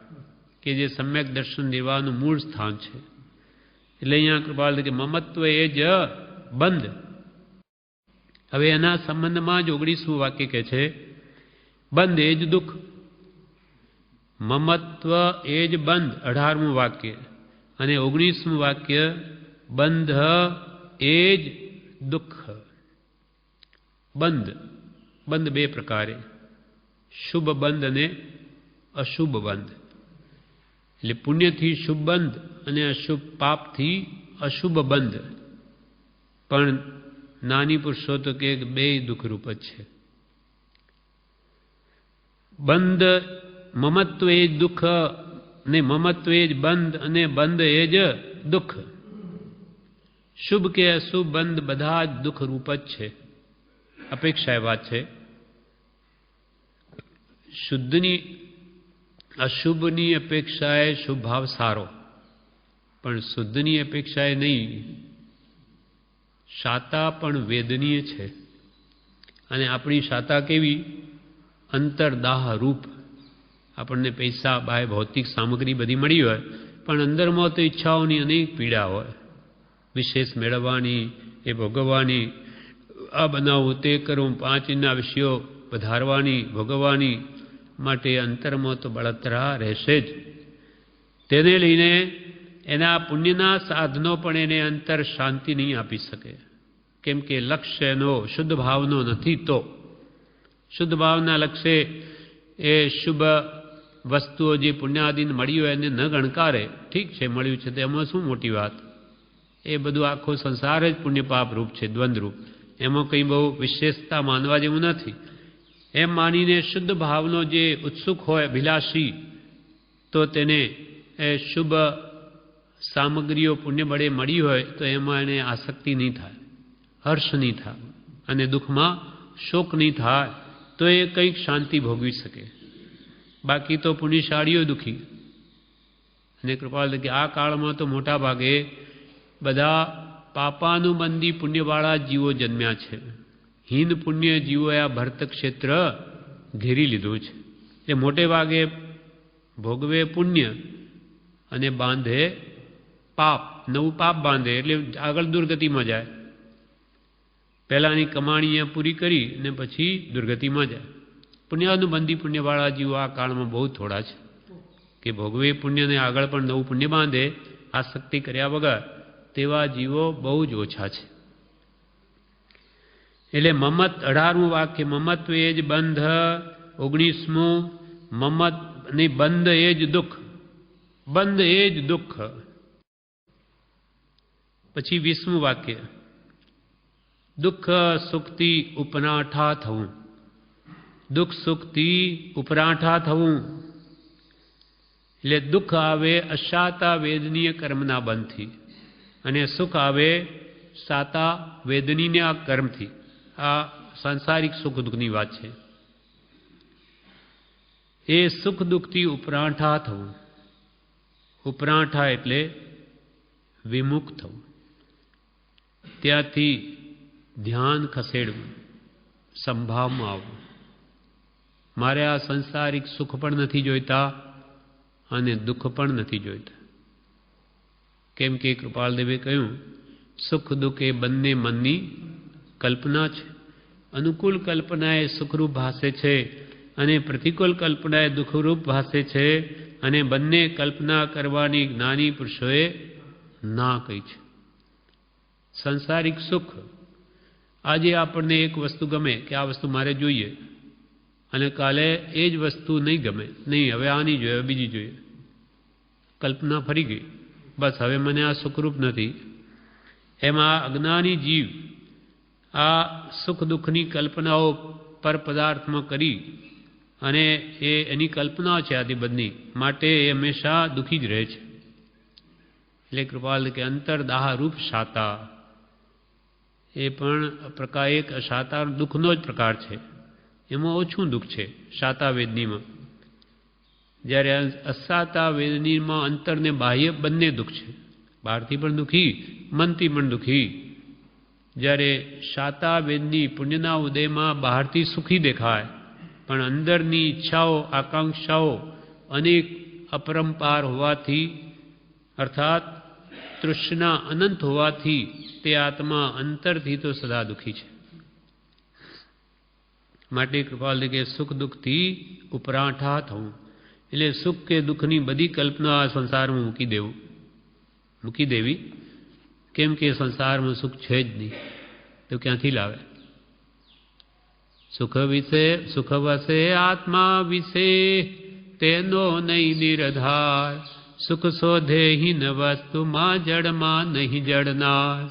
કે જે સમ્યક દર્શન નિર્વાહનું મૂળ સ્થાન છે. એટલે અહીંયા કૃપાલ કે મમત્વ એ જ બંધ. હવે એના સંબંધમાં જ 19મું વાક્ય કહે છે બંધ એ જ દુઃખ. મમત્વ એ જ બંધ 18મું વાક્ય, અને 19મું વાક્ય બંધ એ જ દુઃખ. બંધ, બંધ 2 પ્રકારે, શુભ બંધ અને અશુભ બંધ. એટલે પુણ્યથી શુભ બંધ અને અશુભ પાપથી અશુભ બંધ. પણ નાની પુરુષો તો કે 2 દુઃખરૂપ જ છે. બંધ મમત્વ એ જ દુઃખ ને મમત્વ એ જ બંધ અને બંધ એ જ દુઃખ. શુભ કે અશુભ બંધ બધા જ દુઃખરૂપ જ છે. અપેક્ષા એ વાત છે. શુદ્ધની અશુભની અપેક્ષાએ શુભ ભાવ સારો, પણ શુદ્ધની અપેક્ષાએ નહીં. શાતા પણ વેદનીય છે. અને આપણી શાતા કેવી? અંતરદાહ રૂપ. આપણને પૈસા, બાય ભૌતિક સામગ્રી બધી મળી હોય, પણ અંદરમાં તો ઈચ્છાઓની અનેક પીડા હોય. વિશેષ મેળવવાની, એ ભોગવવાની, આ બનાવવું, તે કરવું, 5 વિષયો વધારવાની, ભોગવવાની માટે અંતરમાં તો બળતરા રહેશે જ. તેને લઈને એના પુણ્યના સાધનો પણ એને અંતર શાંતિ નહીં આપી શકે. કેમ કે લક્ષ્ય એનો શુદ્ધ ભાવનો નથી. તો શુદ્ધ ભાવના લક્ષ્ય એ શુભ વસ્તુઓ જે પુણ્યાદિને મળી હોય એને ન ગણકારે. ઠીક છે, મળ્યું છે તો એમાં શું મોટી વાત? એ બધું આખો સંસાર જ પુણ્ય પાપ રૂપ છે, દ્વંદ્વરૂપ. એમાં કંઈ બહુ વિશેષતા માનવા જેવું નથી. એમ માનીને શુદ્ધ ભાવનો જે ઉત્સુક હોય, અભિલાષી, તો તેને એ શુભ સામગ્રીઓ પુણ્ય બળે મળી હોય તો એમાં એને આસક્તિ નહીં થાય, હર્ષ નહીં થાય, અને દુઃખમાં શોક નહીં થાય, તો એ કંઈક શાંતિ ભોગવી શકે. બાકી તો પુણ્યશાળીઓ દુઃખી. અને કૃપાલ કે આ કાળમાં તો મોટા ભાગે બધા પાપાનુબંધી પુણ્યવાળા જીવો જન્મ્યા છે. હીન પુણ્ય જીવોએ આ ભરત ક્ષેત્ર ઘેરી લીધું છે. એ મોટે ભાગે ભોગવે પુણ્ય અને બાંધે પાપ. નવું પાપ બાંધે એટલે આગળ દુર્ગતિમાં જાય. પહેલાંની કમાણી પૂરી કરી ને પછી દુર્ગતિમાં જાય. પુણ્યાનુબંધી પુણ્યવાળા જીવો આ કાળમાં બહુ થોડા છે કે ભોગવે પુણ્યને આગળ પણ નવું પુણ્ય બાંધે આસક્તિ કર્યા વગર. તેવા જીવો બહુ જ ઓછા છે. એટલે મમત 18મું વાક્ય મમત્વ એ જ બંધ. 19મું મમત ને બંધ એ જ દુઃખ. બંધ એ જ દુઃખ. પછી 20મું વાક્ય દુઃખ સુખથી ઉપરાંઠા થવું. દુઃખ સુખથી ઉપરાંઠા થવું એટલે દુઃખ આવે અશાતા વેદનીય કર્મના બંધથી, અને સુખ આવે સાતા વેદનીના કર્મથી. આ સાંસારિક સુખ દુઃખની વાત છે. એ સુખ દુઃખથી ઉપરાંઠા થવું. ઉપરાંઠા એટલે વિમુખ થવું. ત્યાંથી ધ્યાન ખસેડવું, સંભાવમાં આવવું. મારે આ સંસારિક સુખ પણ નથી જોઈતા અને દુઃખ પણ નથી જોઈતા. કેમ કે કૃપાલદેવે કહ્યું સુખ દુઃખ એ બંને મનની કલ્પના છે. અનુકૂળ કલ્પના એ સુખરૂપ ભાસે છે અને પ્રતિકૂળ કલ્પના એ દુઃખરૂપ ભાસે છે, અને બંને કલ્પના કરવાની જ્ઞાની પુરુષોએ ના કહી છે. સંસારિક સુખ, આજે આપણને એક વસ્તુ ગમે કે આ વસ્તુ મારે જોઈએ, અને કાલે એ જ વસ્તુ નહીં ગમે, નહીં હવે આ નહીં જોઈએ, હવે બીજી જોઈએ. કલ્પના ફરી ગઈ, બસ હવે મને આ સુખરૂપ નથી. એમાં અજ્ઞાની જીવ આ સુખ દુઃખની કલ્પનાઓ પર પદાર્થમાં કરી અને એની કલ્પના છે આથી બધી, માટે એ હંમેશા દુઃખી જ રહે છે. એટલે કૃપાલ કે અંતરદાહરૂપ શાતા એ પણ પ્રકાર એક શાતા દુઃખનો જ પ્રકાર છે. એમાં ઓછું દુઃખ છે શાતા વેદનીમાં, જ્યારે અસાતા વેદનીમાં અંતરને બાહ્ય બંને દુઃખ છે. બહારથી પણ દુઃખી, મનથી પણ દુઃખી. જ્યારે શાતા વેદની પુણ્યના ઉદયમાં બહારથી સુખી દેખાય, પણ અંદરની ઈચ્છાઓ આકાંક્ષાઓ અનેક અપરંપાર હોવાથી, અર્થાત તૃષ્ણા અનંત હોવાથી તે આત્મા અંતરથી તો સદા દુઃખી છે. માટે કૃપાલ કે સુખ દુઃખથી ઉપરાંઠા થવું, એટલે સુખ કે દુઃખની બધી કલ્પના સંસારમાં મૂકી દેવી. કેમ કે સંસારમાં સુખ છે જ નહીં, તો ક્યાંથી લાવે? સુખ વસે આત્મા વિશે તેનો નહીં નિરધાર, સુખ શોધે હીન વસ્તુમાં જડમાં નહીં જડનાર.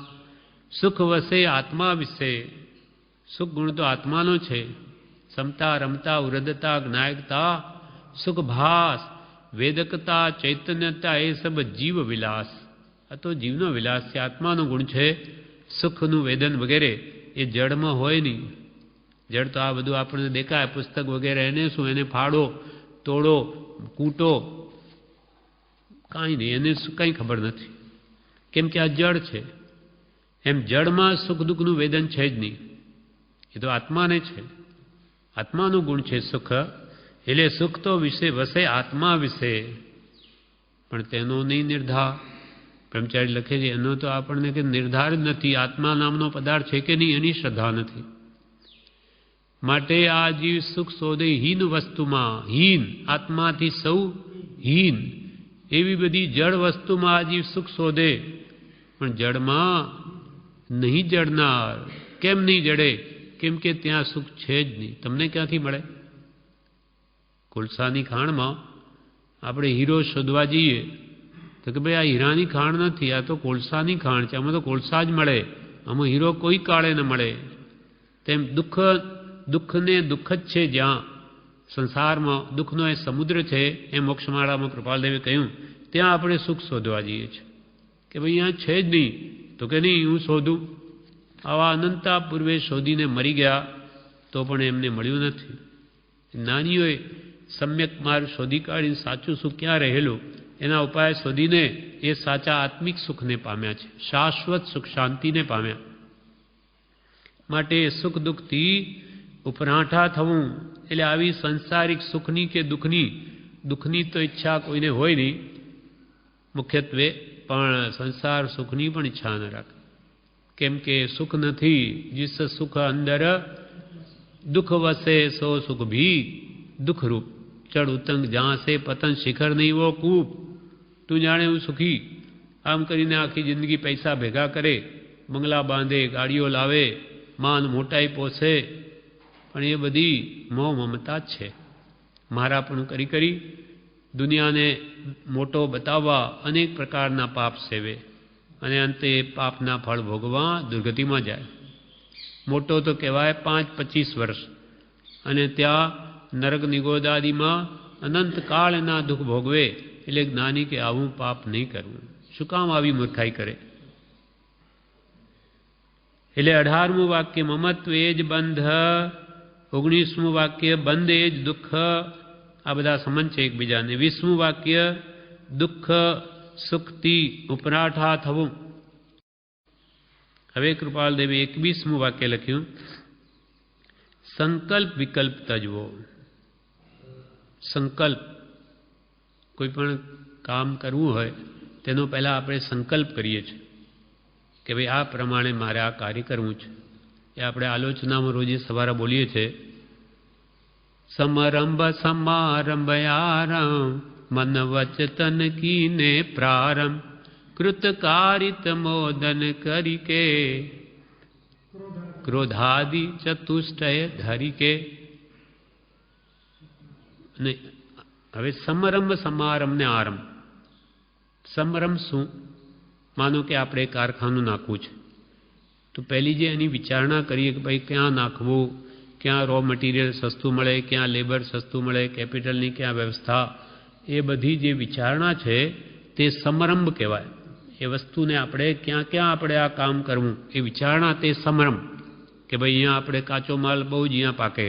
સુખ વસે આત્મા વિશે, સુખ ગુણ તો આત્માનો છે. સમતા રમતા વૃદ્ધતા જ્ઞાયકતા સુખ ભાસ વેદકતા ચૈતન્યતા એ સબ જીવ વિલાસ. આ તો જીવનો વિલાસ છે, આત્માનો ગુણ છે. સુખનું વેદન વગેરે એ જડમાં હોય નહીં. જડ તો આ બધું આપણને દેખાય, પુસ્તક વગેરે, એને શું, એને ફાડો તોડો કૂટો, કાંઈ નહીં, એને કંઈ ખબર નથી. કેમ કે આ જડ છે. એમ જડમાં સુખ દુઃખનું વેદન છે જ નહીં, એ તો આત્માને છે, આત્માનો ગુણ છે સુખ. એટલે સુખ તો વિશે વસે આત્મા વિશે, પણ તેનો નહીં નિર્ધાર. બ્રહ્મચારી લખે છે એનો તો આપણને કે નિર્ધાર જ નથી, આત્મા નામનો પદાર્થ છે કે નહીં એની શ્રદ્ધા નથી. માટે આ જીવ સુખ શોધે હીન વસ્તુમાં, હીન આત્માથી સૌ હીન એવી બધી જળ વસ્તુમાં આ જીવ સુખ શોધે, પણ જળમાં નહીં જડનાર. કેમ નહીં જડે? કેમ કે ત્યાં સુખ છે જ નહીં. તમને ક્યાંથી મળે? કોલસાની ખાણમાં આપણે હીરો શોધવા જઈએ તો કે ભાઈ આ હીરાની ખાણ નથી, આ તો કોલસાની ખાણ છે, આમાં તો કોલસા જ મળે, આમાં હીરો કોઈ કાળે ન મળે. તેમ દુઃખને દુઃખ જ છે. જ્યાં સંસારમાં દુઃખનો એ સમુદ્ર છે, એ મોક્ષમાળામાં કૃપાલદેવે કહ્યું, ત્યાં આપણે સુખ શોધવા જઈએ છીએ કે ભાઈ અહીંયા છે જ નહીં, તો કે નહીં હું શોધું. આવા અનંતા પૂર્વે શોધીને મરી ગયા તો પણ એમને મળ્યું નથી. જ્ઞાનીઓએ સમ્યક માર્ગ શોધી કાઢીને સાચું સુખ ક્યાં રહેલું એના ઉપાય શોધીને એ સાચા આત્મિક સુખને પામ્યા છે, શાશ્વત સુખ શાંતિને પામ્યા. માટે સુખ દુઃખથી ઉપરાંઠા થવું, એટલે આવી સંસારિક સુખની કે દુઃખની તો ઈચ્છા કોઈને હોય નહીં મુખ્યત્વે, પણ સંસાર સુખની પણ ઈચ્છા ન રાખે. કેમ કે સુખ નથી, जिस સુખ અંદર દુઃખ વસે સો સુખ ભી દુઃખ રૂપ. ચડ ઉતંગ જ્યાં સે પતન શિખર નહીં વો કૂપ. તું જાણે હું સુખી, આમ કરીને આખી જિંદગી પૈસા ભેગા કરે, બંગલા બાંધે, ગાડીઓ લાવે, માન મોટાઈ પોસે, પણ એ બધી મોહ મમતા જ છે. મારા પણ કરી દુનિયાને મોટો બતાવવા અનેક પ્રકારના પાપ સેવે, અને અંતે પાપના ફળ ભોગવા દુર્ગતિમાં જાય. મોટો તો કહેવાય 5-25 વર્ષ, અને ત્યાં નરક નિગોદાદીમાં અનંત કાળ એના દુઃખ ભોગવે. એટલે જ્ઞાની કે આવું પાપ નહીં કરવું. શું કામ આવી મૂર્ખાઈ કરે? એટલે 18મું વાક્ય મમત્વ એ જ બંધ, 19મું વાક્ય બંધ એ જ દુઃખ. આ બધા સંબંધ છે એકબીજાને. 20મું વાક્ય દુઃખ સુખથી ઉપરાંઠા થવું. હવે કૃપાલદેવે 21મું વાક્ય લખ્યું, સંકલ્પ વિકલ્પ તજવો. સંકલ્પ, કોઈ પણ કામ કરવું હોય તેનો પહેલાં આપણે સંકલ્પ કરીએ છીએ કે ભાઈ આ પ્રમાણે મારે આ કાર્ય કરવું છે. એ આપણે આલોચનામાં રોજે સવારે બોલીએ છીએ, સમરંભ સમારંભયારંભ મન વચતન કીને પ્રારંભ કૃતકારિત મોદન કરીકે ક્રોધાદિ ચતુષ્ટય ધરીકે. અને હવે સમરંભ સમારંભ ને આરંભ. સમરંભ શું? માનો કે આપણે કારખાનું નાખવું છે તો પહેલી જે એની વિચારણા કરીએ કે ભાઈ ક્યાં નાખવું, ક્યાં રો મટીરિયલ સસ્તું મળે, ક્યાં લેબર સસ્તું મળે, કેપિટલની ક્યાં વ્યવસ્થા, એ બધી જે વિચારણા છે તે સમરંભ કહેવાય. એ વસ્તુને આપણે ક્યાં ક્યાં આપણે આ કામ કરવું એ વિચારણા તે સમરંભ. કે ભાઈ અહીંયા આપણે કાચો માલ બહુ જ અહીંયા પાકે,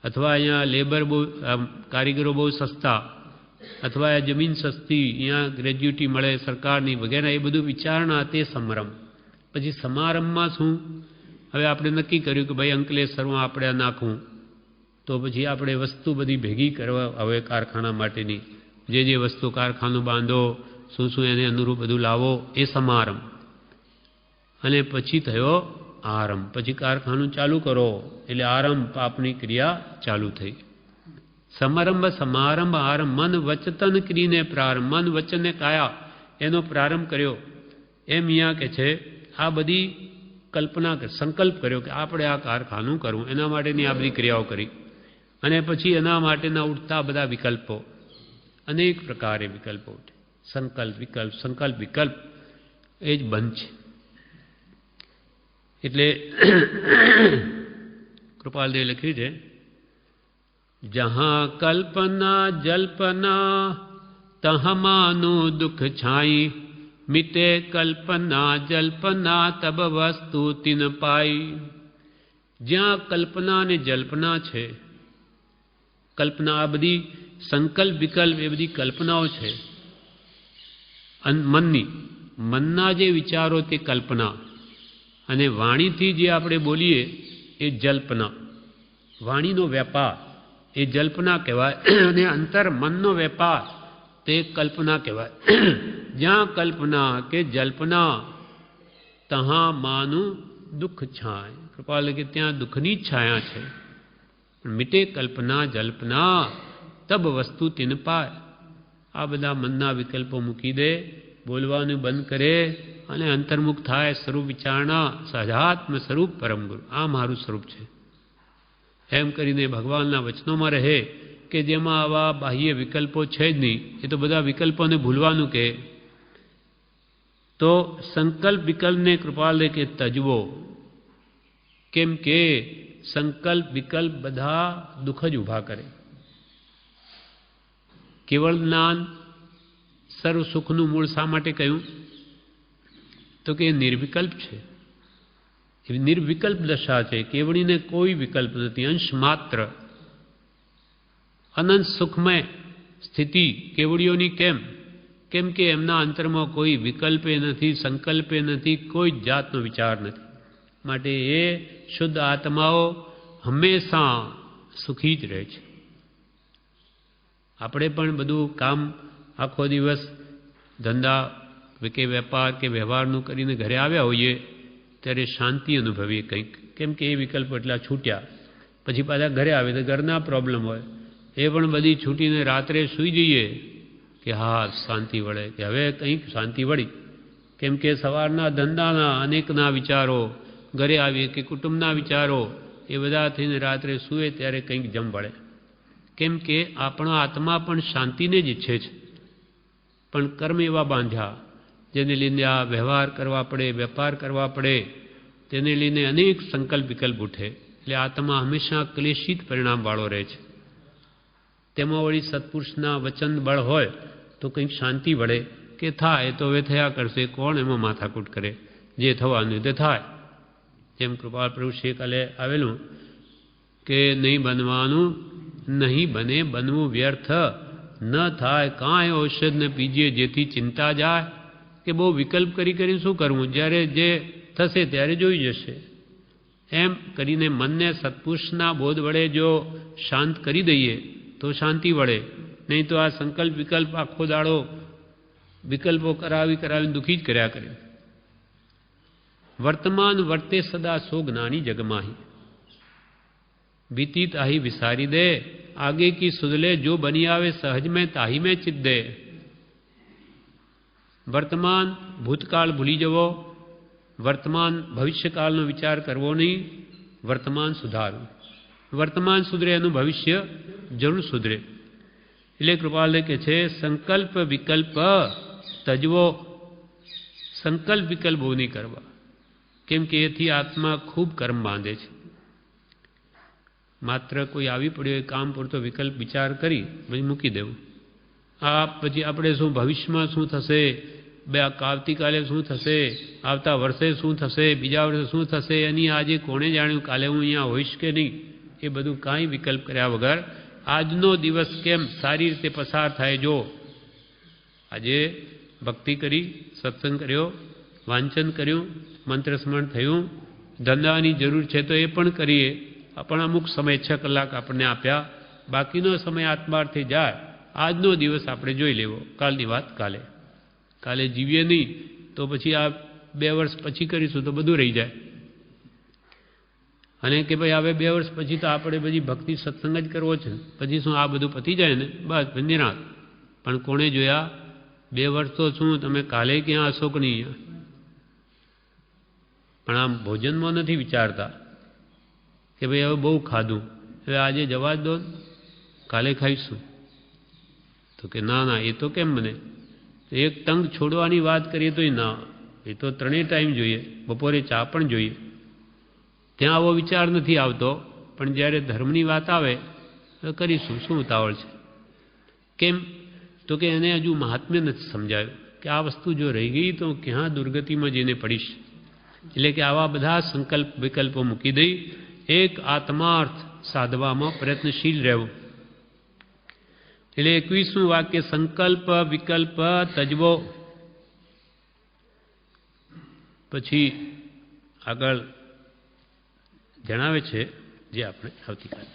અથવા અહીંયા લેબર બહુ કારીગરો બહુ સસ્તા, અથવા આ જમીન સસ્તી, અહીંયા ગ્રેજ્યુટી મળે સરકારની વગેરે, એ બધું વિચારણા તે સમરંભ. પછી સમારંભમાં શું? હવે આપણે નક્કી કર્યું કે ભાઈ અંકલેશ્વરમાં આપણે નાખવું, તો પછી આપણે વસ્તુ બધી ભેગી કરવા હવે કારખાના માટેની જે વસ્તુ કારખાનું બાંધો, શું શું એને અનુરૂપ બધું લાવો, એ સમારંભ. અને પછી થયો આરંભ. પછી કારખાનું ચાલુ કરો એટલે આરંભ, પાપની ક્રિયા ચાલુ થઈ. સમારંભ સમારંભ આરંભ મન વચતન ક્રિયને પ્રારંભ. મન વચને કાયા એનો પ્રારંભ કર્યો. એમ અહીંયા કે છે આ બધી કલ્પના, સંકલ્પ કર્યો કે આપણે આ કારખાનું કરવું, એના માટેની આ બધી ક્રિયાઓ કરી. અને પછી એના માટેના ઉઠતા બધા વિકલ્પો, અનેક પ્રકારે વિકલ્પો ઉઠે. સંકલ્પ વિકલ્પ, સંકલ્પ વિકલ્પ, એ જ બંધ છે. એટલે કૃપાલદેવ લખ્યું છે, જહાં કલ્પના જલ્પના તહમાનું દુઃખ છાઈ, મિટે કલ્પના જલ્પના તબ વસ્તુ તિન પાઈ. જ્યાં કલ્પના અને જલ્પના છે, કલ્પના આ બધી સંકલ્પ વિકલ્પ એ બધી કલ્પનાઓ છે મનની. મનના જે વિચારો તે કલ્પના, અને વાણીથી જે આપણે બોલીએ એ જલ્પના. વાણીનો વેપાર એ જલ્પના કહેવાય, અને અંતર મનનો વેપાર તે કલ્પના કહેવાય. જ્યાં કલ્પના કે જલ્પના તહાં માનું દુઃખ છાય. કૃપાલ કે ત્યાં દુઃખની જ છાયા છે. મિટે કલ્પના જલ્પના તબ વસ્તુ તિન પાય. આ બધા મનના વિકલ્પો મૂકી દે, બોલવાનું બંધ કરે અને અંતર્મુખ થાય. સ્વરૂપ વિચારણા, સહજાત્મ સ્વરૂપ પરમ ગુરુ, આ મારું સ્વરૂપ છે એમ કરીને ભગવાનના વચનોમાં રહે કે જેમાં આવા બાહ્ય વિકલ્પો છે જ નહીં. એ તો બધા વિકલ્પોને ભૂલવાનું કે. તો સંકલ્પ વિકલ્પને કૃપાલ કે તજવો. કેમ કે સંકલ્પ વિકલ્પ બધા દુઃખ જ ઊભા કરે. કેવળ જ્ઞાન સર્વ સુખનું મૂળ શા માટે કહ્યું? તો કે નિર્વિકલ્પ છે, નિર્વિકલ્પ દશા છે. કેવડીને કોઈ વિકલ્પ નથી, અંશ માત્ર. અનંત સુખમય સ્થિતિ કેવડીઓની કેમ કે એમના અંતરમાં કોઈ વિકલ્પે નથી, સંકલ્પે નથી, કોઈ જાતનો વિચાર નથી. માટે એ શુદ્ધ આત્માઓ હંમેશા સુખી જ રહે છે. આપણે પણ બધું કામ આખો દિવસ ધંધા કે વેપાર કે વ્યવહારનું કરીને ઘરે આવ્યા હોઈએ ત્યારે શાંતિ અનુભવીએ કંઈક, કેમ કે એ વિકલ્પો એટલા છૂટ્યા. પછી પાછા ઘરે આવે તો ઘરના પ્રોબ્લેમ હોય, એ પણ બધી છૂટીને રાત્રે સૂઈ જઈએ કે હા શાંતિ વળે, કે હવે કંઈક શાંતિ વળી. કેમ કે સવારના ધંધાના અનેકના વિચારો, ઘરે આવીએ કે કુટુંબના વિચારો, એ બધા થઈને રાત્રે સૂએ ત્યારે કંઈક જમ વળે. કેમ કે આપણો આત્મા પણ શાંતિને જ ઈચ્છે છે, પણ કર્મ એવા બાંધ્યા જેને લઈને આ વ્યવહાર કરવા પડે, વેપાર કરવા પડે, તેને લઈને અનેક સંકલ્પ વિકલ્પ ઉઠે. એટલે આત્મા હંમેશા ક્લેશિત પરિણામવાળો રહે છે. તેમાં વળી સત્પુરુષના વચન બળ હોય તો કંઈક શાંતિ વળે કે થાય તો હવે થયા કરશે, કોણ એમાં માથાકૂટ કરે, જે થવાનું તે થાય. જેમ કૃપાલ પ્રભુ શેકાલે આવેલું કે નહીં બનવાનું, નહીં બને બનવું વ્યર્થ, ન થાય કાંઈ ઔષધ ને પીજીએ જેથી ચિંતા જાય. કે બહુ વિકલ્પ કરી શું કરવું, જ્યારે જે થશે ત્યારે જોઈ જશે. એમ કરીને મનને સત્પુરુષના બોધ વડે જો શાંત કરી દઈએ તો શાંતિ વળે. નહીં તો આ સંકલ્પ વિકલ્પ આખો દાડો વિકલ્પો કરાવીને દુઃખી જ કર્યા કરે. વર્તમાન વર્તે સદા સો જ્ઞાની જગમાહી, बीती ताही विसारी दे, आगे की सुधले जो बनी आवे सहज में ताही में चित दे. वर्तमान भूतकाल भूली जवो, वर्तमान भविष्यकालનો વિચાર કરવો નહીં, વર્તમાન સુધારવું. વર્તમાન સુધરે એનું ભવિષ્ય જરૂર સુધરે. એટલે કૃપાલય કે છે સંકલ્પ વિકલ્પ તજવો. સંકલ્પ વિકલ્પ બહુ નહીં કરવા, કેમ કે એથી આત્મા ખૂબ કર્મ બાંધે છે. માત્ર કોઈ આવી પડ્યો એ કામ પૂરતો વિકલ્પ વિચાર કરી પછી મૂકી દેવું. આ પછી આપણે શું ભવિષ્યમાં શું થશે, આવતીકાલે શું થશે, આવતા વર્ષે શું થશે, બીજા વર્ષે શું થશે, એની આજે કોણે જાણ્યું, કાલે હું અહીંયા હોઈશ કે નહીં, એ બધું કાંઈ વિકલ્પ કર્યા વગર આજનો દિવસ કેમ સારી રીતે પસાર થાય. જો આજે ભક્તિ કરી, સત્સંગ કર્યો, વાંચન કર્યું, મંત્ર સ્મરણ થયું, ધંધાની જરૂર છે તો એ પણ કરીએ, પણ અમુક સમય 6 કલાક આપણને આપ્યા, બાકીનો સમય આત્માર્થે જાય. આજનો દિવસ આપણે જોઈ લેવો, કાલની વાત કાલે જીવીએ નહીં તો પછી આ 2 વર્ષ પછી કરીશું તો બધું રહી જાય. અને કે ભાઈ હવે 2 વર્ષ પછી તો આપણે બધી ભક્તિ સત્સંગ જ કરવો છે, પછી શું આ બધું પતી જાય ને બસ નિરાંત. પણ કોણે જોયા 2 વર્ષ તો શું તમે કાલે ક્યાં હશો કે નહીં. પણ આમ ભોજનમાં નથી વિચારતા કે ભાઈ હવે બહુ ખાધું, હવે આજે જવા જ દો, કાલે ખાઈશું. તો કે ના એ તો કેમ બને, એક ટંક છોડવાની વાત કરીએ તો ના, એ તો 3 ટાઈમ જોઈએ, બપોરે ચા પણ જોઈએ. ત્યાં આવો વિચાર નથી આવતો, પણ જ્યારે ધર્મની વાત આવે તો કરીશું, શું ઉતાવળ છે. કેમ તો કે એને હજુ મહાત્મ્ય નથી સમજાયું કે આ વસ્તુ જો રહી ગઈ તો ક્યાં દુર્ગતિમાં જઈને પડીશ. એટલે કે આવા બધા સંકલ્પ વિકલ્પો મૂકી દઈ એક આત્માર્થ સાધવામાં પ્રયત્નશીલ રહેવું. એટલે 21મું વાક્ય સંકલ્પ વિકલ્પ તજવો. પછી આગળ જણાવે છે જે આપણે આવતીકાલે